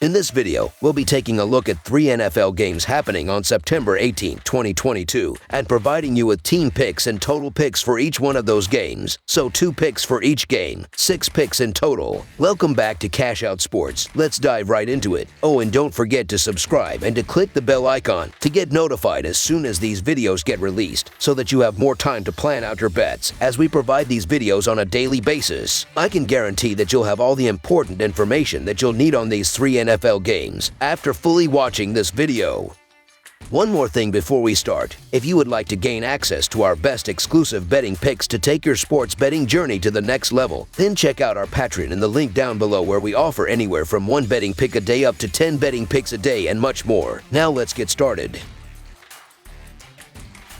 In this video, we'll be taking a look at 3 NFL games happening on September 18, 2022, and providing you with team picks and total picks for each one of those games. So 2 picks for each game, 6 picks in total. Welcome back to Cash Out Sports. Let's dive right into it. Oh, and don't forget to subscribe and to click the bell icon to get notified as soon as these videos get released, so that you have more time to plan out your bets as we provide these videos on a daily basis. I can guarantee that you'll have all the important information that you'll need on these 3 NFL games after fully watching this video. One more thing before we start. If you would like to gain access to our best exclusive betting picks to take your sports betting journey to the next level, then check out our Patreon in the link down below, where we offer anywhere from 1 betting pick a day up to 10 betting picks a day and much more. Now let's get started.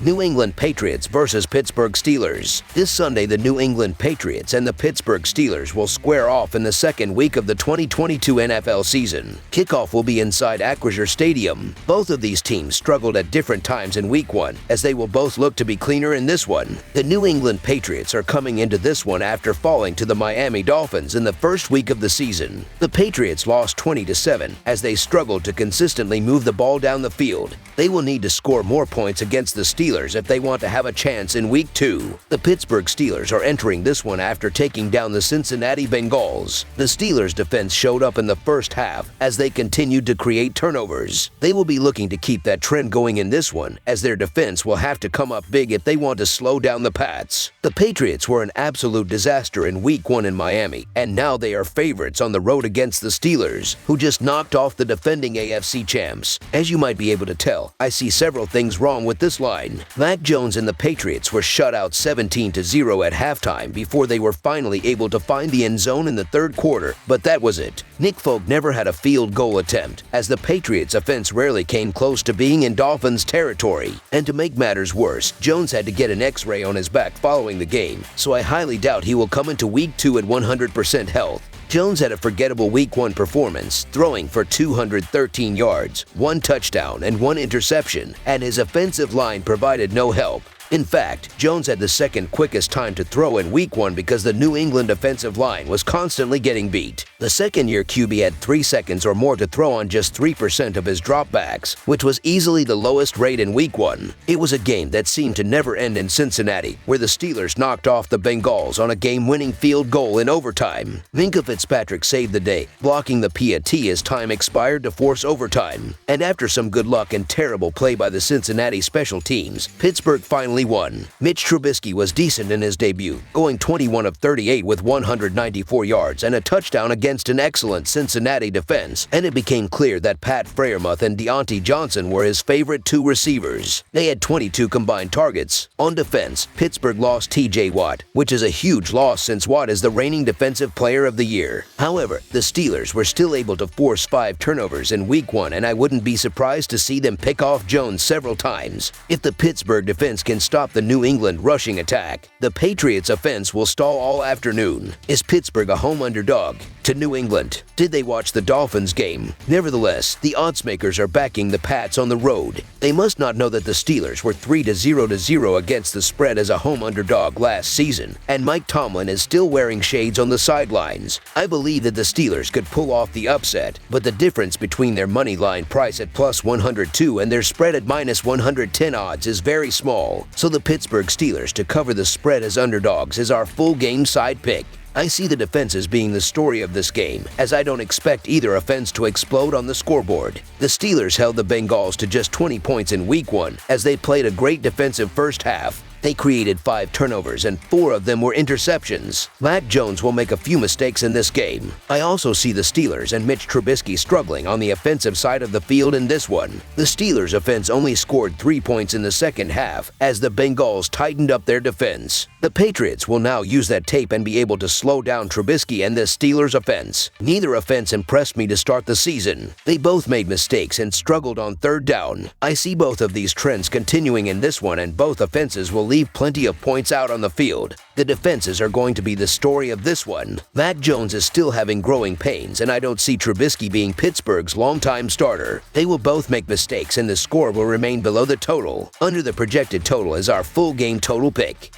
New England Patriots versus Pittsburgh Steelers. This Sunday, the New England Patriots and the Pittsburgh Steelers will square off in the second week of the 2022 NFL season. Kickoff will be inside Acrisure Stadium. Both of these teams struggled at different times in Week 1, as they will both look to be cleaner in this one. The New England Patriots are coming into this one after falling to the Miami Dolphins in the first week of the season. The Patriots lost 20-7 as they struggled to consistently move the ball down the field. They will need to score more points against the Steelers if they want to have a chance in Week 2. The Pittsburgh Steelers are entering this one after taking down the Cincinnati Bengals. The Steelers' defense showed up in the first half as they continued to create turnovers. They will be looking to keep that trend going in this one, as their defense will have to come up big if they want to slow down the Pats. The Patriots were an absolute disaster in Week 1 in Miami, and now they are favorites on the road against the Steelers, who just knocked off the defending AFC champs. As you might be able to tell, I see several things wrong with this line. Mac Jones and the Patriots were shut out 17-0 at halftime before they were finally able to find the end zone in the third quarter, but that was it. Nick Folk never had a field goal attempt, as the Patriots' offense rarely came close to being in Dolphins territory. And to make matters worse, Jones had to get an X-ray on his back following the game, so I highly doubt he will come into Week 2 at 100% health. Jones had a forgettable Week 1 performance, throwing for 213 yards, 1 touchdown, and 1 interception, and his offensive line provided no help. In fact, Jones had the second quickest time to throw in Week 1 because the New England offensive line was constantly getting beat. The second-year QB had 3 seconds or more to throw on just 3% of his dropbacks, which was easily the lowest rate in Week 1. It was a game that seemed to never end in Cincinnati, where the Steelers knocked off the Bengals on a game-winning field goal in overtime. Minkah Fitzpatrick saved the day, blocking the PAT as time expired to force overtime. And after some good luck and terrible play by the Cincinnati special teams, Pittsburgh finally won. Mitch Trubisky was decent in his debut, going 21 of 38 with 194 yards and a touchdown against an excellent Cincinnati defense, and it became clear that Pat Freiermuth and Deontay Johnson were his favorite 2 receivers. They had 22 combined targets. On defense, Pittsburgh lost TJ Watt, which is a huge loss since Watt is the reigning Defensive Player of the Year. However, the Steelers were still able to force 5 turnovers in Week 1, and I wouldn't be surprised to see them pick off Jones several times. If the Pittsburgh defense can stop the New England rushing attack, the Patriots' offense will stall all afternoon. Is Pittsburgh a home underdog to New England? Did they watch the Dolphins game? Nevertheless, the oddsmakers are backing the Pats on the road. They must not know that the Steelers were 3-0 against the spread as a home underdog last season, and Mike Tomlin is still wearing shades on the sidelines. I believe that the Steelers could pull off the upset, but the difference between their money line price at plus 102 and their spread at minus 110 odds is very small. So the Pittsburgh Steelers to cover the spread as underdogs is our full game side pick. I see the defenses being the story of this game, as I don't expect either offense to explode on the scoreboard. The Steelers held the Bengals to just 20 points in Week 1 as they played a great defensive first half. They created 5 turnovers and 4 of them were interceptions. Mac Jones will make a few mistakes in this game. I also see the Steelers and Mitch Trubisky struggling on the offensive side of the field in this one. The Steelers' offense only scored 3 points in the second half as the Bengals tightened up their defense. The Patriots will now use that tape and be able to slow down Trubisky and the Steelers' offense. Neither offense impressed me to start the season. They both made mistakes and struggled on third down. I see both of these trends continuing in this one, and both offenses will leave plenty of points out on the field. The defenses are going to be the story of this one. Mac Jones is still having growing pains, and I don't see Trubisky being Pittsburgh's longtime starter. They will both make mistakes, and the score will remain below the total. Under the projected total is our full game total pick.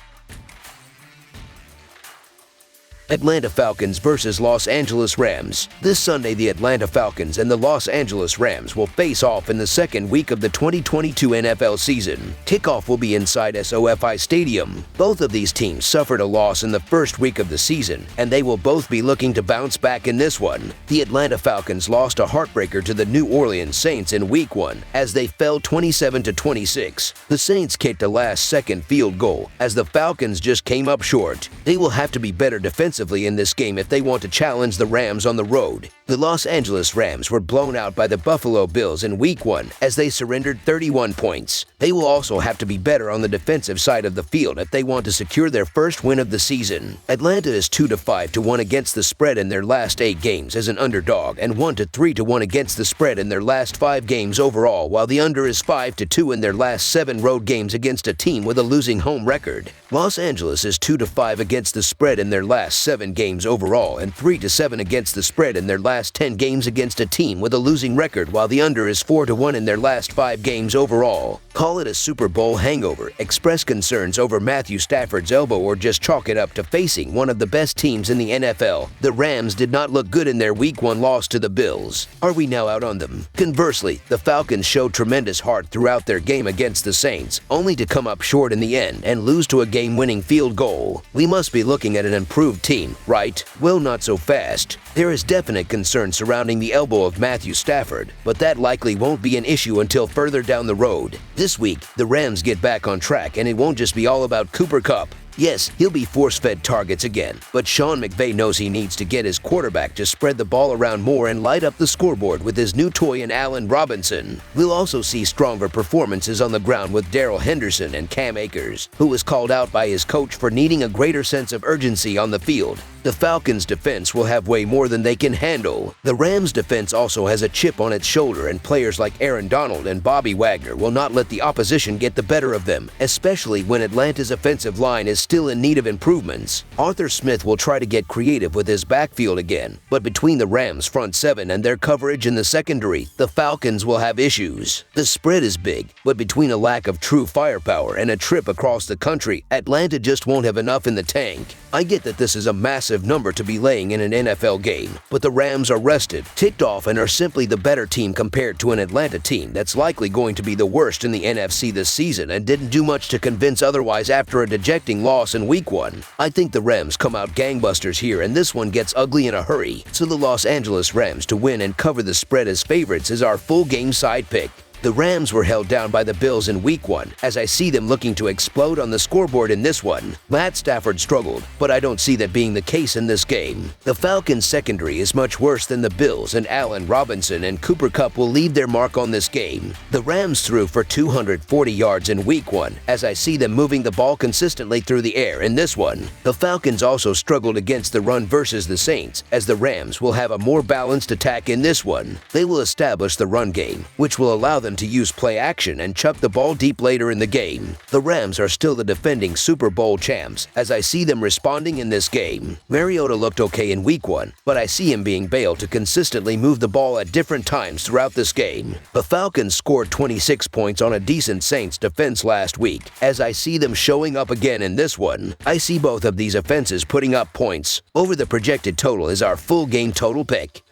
Atlanta Falcons versus Los Angeles Rams. This Sunday, the Atlanta Falcons and the Los Angeles Rams will face off in the second week of the 2022 NFL season. Kickoff will be inside SoFi Stadium. Both of these teams suffered a loss in the first week of the season, and they will both be looking to bounce back in this one. The Atlanta Falcons lost a heartbreaker to the New Orleans Saints in Week 1 as they fell 27-26. The Saints kicked a last-second field goal as the Falcons just came up short. They will have to be better defensively in this game if they want to challenge the Rams on the road. The Los Angeles Rams were blown out by the Buffalo Bills in Week 1 as they surrendered 31 points. They will also have to be better on the defensive side of the field if they want to secure their first win of the season. Atlanta is 2-5-1 against the spread in their last 8 games as an underdog and 1-3-1 against the spread in their last 5 games overall, while the under is 5-2 in their last 7 road games against a team with a losing home record. Los Angeles is 2-5 against the spread in their last 7 games overall and 3-7 against the spread in their last 10 games against a team with a losing record, while the under is 4-1 in their last 5 games overall. Call it a Super Bowl hangover, express concerns over Matthew Stafford's elbow, or just chalk it up to facing one of the best teams in the NFL. The Rams did not look good in their Week 1 loss to the Bills. Are we now out on them? Conversely, the Falcons showed tremendous heart throughout their game against the Saints, only to come up short in the end and lose to a game-winning field goal. We must be looking at an improved team, right? Well, not so fast. There is definite concern surrounding the elbow of Matthew Stafford, but that likely won't be an issue until further down the road. This week, the Rams get back on track, and it won't just be all about Cooper Kupp. Yes, he'll be force-fed targets again, but Sean McVay knows he needs to get his quarterback to spread the ball around more and light up the scoreboard with his new toy in Allen Robinson. We'll also see stronger performances on the ground with Darrell Henderson and Cam Akers, who was called out by his coach for needing a greater sense of urgency on the field. The Falcons' defense will have way more than they can handle. The Rams' defense also has a chip on its shoulder, and players like Aaron Donald and Bobby Wagner will not let the opposition get the better of them, especially when Atlanta's offensive line is still in need of improvements. Arthur Smith will try to get creative with his backfield again, but between the Rams' front 7 and their coverage in the secondary, the Falcons will have issues. The spread is big, but between a lack of true firepower and a trip across the country, Atlanta just won't have enough in the tank. I get that this is a massive number to be laying in an NFL game, but the Rams are rested, ticked off, and are simply the better team compared to an Atlanta team that's likely going to be the worst in the NFC this season and didn't do much to convince otherwise after a dejecting loss in Week 1. I think the Rams come out gangbusters here, and this one gets ugly in a hurry, so the Los Angeles Rams to win and cover the spread as favorites is our full game side pick. The Rams were held down by the Bills in Week 1, as I see them looking to explode on the scoreboard in this one. Matt Stafford struggled, but I don't see that being the case in this game. The Falcons' secondary is much worse than the Bills, and Allen Robinson and Cooper Kupp will leave their mark on this game. The Rams threw for 240 yards in Week 1, as I see them moving the ball consistently through the air in this one. The Falcons also struggled against the run versus the Saints, as the Rams will have a more balanced attack in this one. They will establish the run game, which will allow them to use play action and chuck the ball deep later in the game. The Rams are still the defending Super Bowl champs, as I see them responding in this game. Mariota looked okay in Week 1, but I see him being bailed to consistently move the ball at different times throughout this game. The Falcons scored 26 points on a decent Saints defense last week, as I see them showing up again in this one. I see both of these offenses putting up points. Over the projected total is our full game total pick.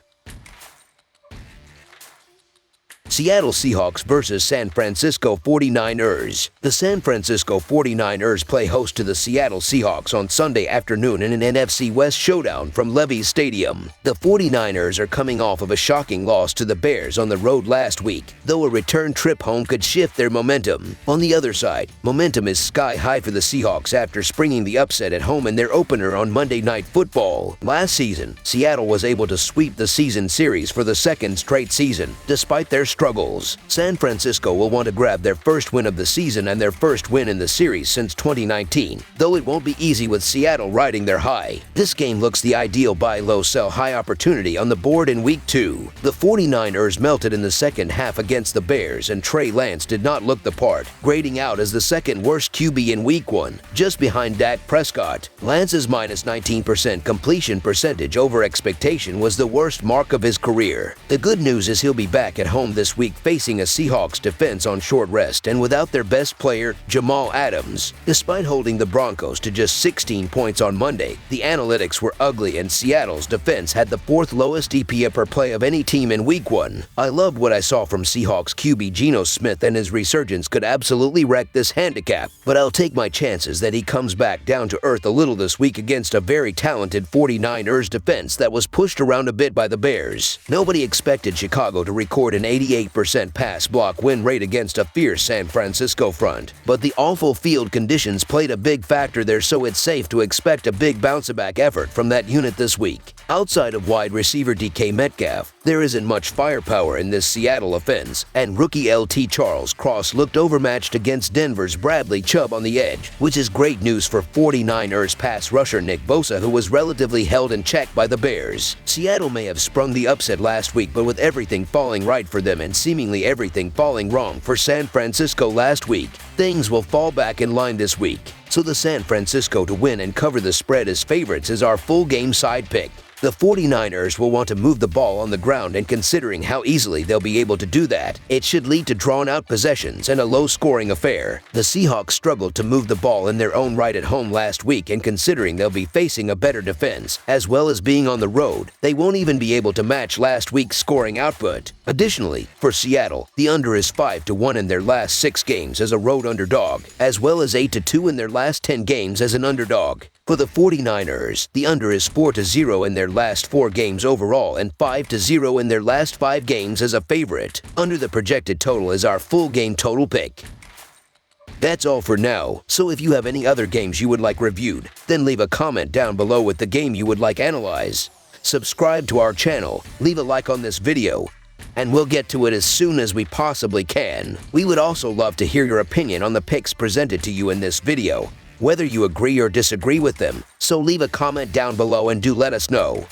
Seattle Seahawks versus San Francisco 49ers. The San Francisco 49ers play host to the Seattle Seahawks on Sunday afternoon in an NFC West showdown from Levi's Stadium. The 49ers are coming off of a shocking loss to the Bears on the road last week, though a return trip home could shift their momentum. On the other side, momentum is sky high for the Seahawks after springing the upset at home in their opener on Monday Night Football. Last season, Seattle was able to sweep the season series for the second straight season, despite their struggles. San Francisco will want to grab their first win of the season and their first win in the series since 2019, though it won't be easy with Seattle riding their high. This game looks the ideal buy low sell high opportunity on the board in Week 2. The 49ers melted in the second half against the Bears, and Trey Lance did not look the part, grading out as the second worst QB in Week 1, just behind Dak Prescott. Lance's minus 19% completion percentage over expectation was the worst mark of his career. The good news is he'll be back at home this this week facing a Seahawks defense on short rest and without their best player, Jamal Adams. Despite holding the Broncos to just 16 points on Monday, the analytics were ugly and Seattle's defense had the fourth lowest EPA per play of any team in Week 1. I loved what I saw from Seahawks QB Geno Smith, and his resurgence could absolutely wreck this handicap, but I'll take my chances that he comes back down to earth a little this week against a very talented 49ers defense that was pushed around a bit by the Bears. Nobody expected Chicago to record an 88% pass block win rate against a fierce San Francisco front, but the awful field conditions played a big factor there, so it's safe to expect a big bounce-back effort from that unit this week. Outside of wide receiver DK Metcalf, there isn't much firepower in this Seattle offense, and rookie LT Charles Cross looked overmatched against Denver's Bradley Chubb on the edge, which is great news for 49ers pass rusher Nick Bosa, who was relatively held in check by the Bears. Seattle may have sprung the upset last week, but with everything falling right for them and seemingly everything falling wrong for San Francisco last week, things will fall back in line this week. So the San Francisco to win and cover the spread as favorites is our full game side pick. The 49ers will want to move the ball on the ground, and considering how easily they'll be able to do that, it should lead to drawn-out possessions and a low-scoring affair. The Seahawks struggled to move the ball in their own right at home last week, and considering they'll be facing a better defense, as well as being on the road, they won't even be able to match last week's scoring output. Additionally, for Seattle, the under is 5-1 in their last 6 games as a road underdog, as well as 8-2 in their last 10 games as an underdog. For the 49ers, the under is 4-0 in their last 4 games overall and 5-0 in their last 5 games as a favorite. Under the projected total is our full game total pick. That's all for now, so if you have any other games you would like reviewed, then leave a comment down below with the game you would like analyzed. Subscribe to our channel, leave a like on this video, and we'll get to it as soon as we possibly can. We would also love to hear your opinion on the picks presented to you in this video, whether you agree or disagree with them, so leave a comment down below and do let us know.